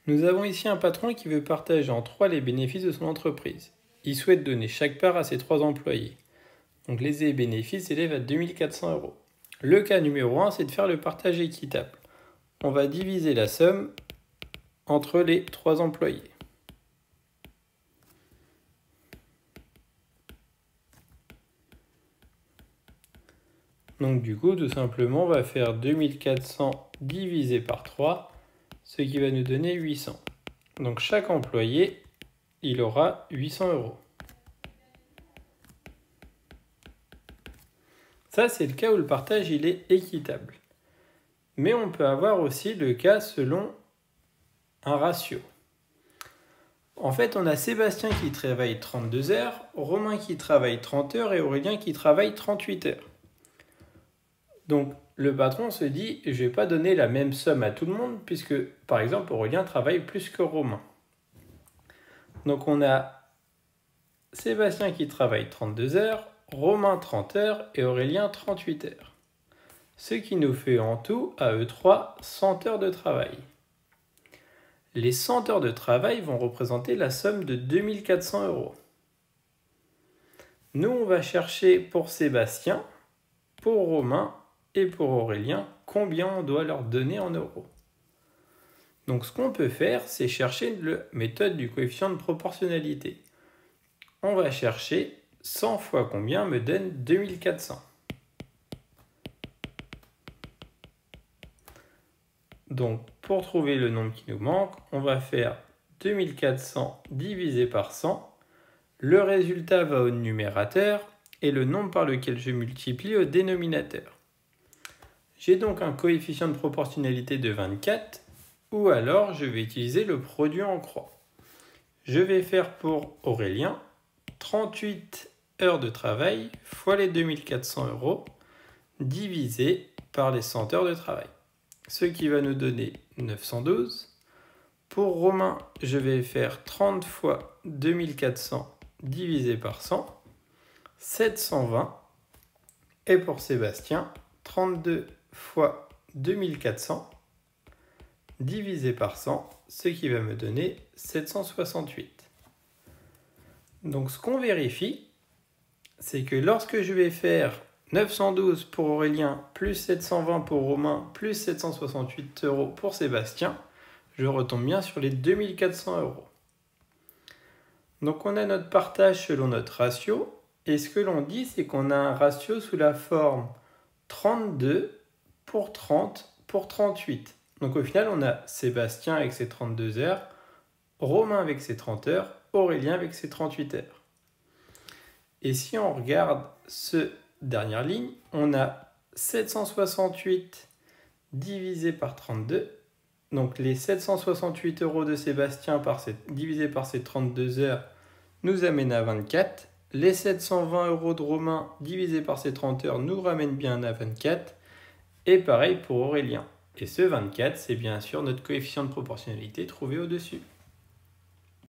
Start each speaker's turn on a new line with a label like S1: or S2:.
S1: Nous avons ici un patron qui veut partager en 3 les bénéfices de son entreprise. Il souhaite donner chaque part à ses 3 employés. Donc les bénéfices s'élèvent à 2400 €. Le cas numéro 1, c'est de faire le partage équitable. On va diviser la somme entre les 3 employés. Donc du coup, tout simplement, on va faire 2400 divisé par 3, ce qui va nous donner 800. Donc chaque employé, il aura 800 €. Ça, c'est le cas où le partage il est équitable. Mais on peut avoir aussi le cas selon un ratio. En fait, on a Sébastien qui travaille 32 heures, Romain qui travaille 30 heures et Aurélien qui travaille 38 heures. Donc, le patron se dit, je ne vais pas donner la même somme à tout le monde, puisque, par exemple, Aurélien travaille plus que Romain. Donc, on a Sébastien qui travaille 32 heures, Romain 30 heures et Aurélien 38 heures. Ce qui nous fait en tout, à eux trois, 100 heures de travail. Les 100 heures de travail vont représenter la somme de 2400 €. Nous, on va chercher pour Sébastien, pour Romain et pour Aurélien, combien on doit leur donner en euros. Donc ce qu'on peut faire, c'est chercher la méthode du coefficient de proportionnalité. On va chercher 100 fois combien me donne 2400. Donc pour trouver le nombre qui nous manque, on va faire 2400 divisé par 100. Le résultat va au numérateur et le nombre par lequel je multiplie au dénominateur. J'ai donc un coefficient de proportionnalité de 24, ou alors je vais utiliser le produit en croix. Je vais faire pour Aurélien 38 heures de travail fois les 2400 € divisé par les 100 heures de travail, ce qui va nous donner 912. Pour Romain, je vais faire 30 fois 2400 divisé par 100, 720. Et pour Sébastien, 32 fois 2400 divisé par 100, ce qui va me donner 768. Donc ce qu'on vérifie, c'est que lorsque je vais faire 912 pour Aurélien, plus 720 pour Romain, plus 768 € pour Sébastien, je retombe bien sur les 2400 €. Donc on a notre partage selon notre ratio, et ce que l'on dit, c'est qu'on a un ratio sous la forme 32 pour 30 pour 38. Donc au final, on a Sébastien avec ses 32 heures, Romain avec ses 30 heures, Aurélien avec ses 38 heures. Et si on regarde cette dernière ligne, on a 768 divisé par 32. Donc les 768 € de Sébastien divisé par ses 32 heures nous amène à 24. Les 720 € de Romain divisé par ses 30 heures nous ramènent bien à 24. Et pareil pour Aurélien. Et ce 24, c'est bien sûr notre coefficient de proportionnalité trouvé au-dessus.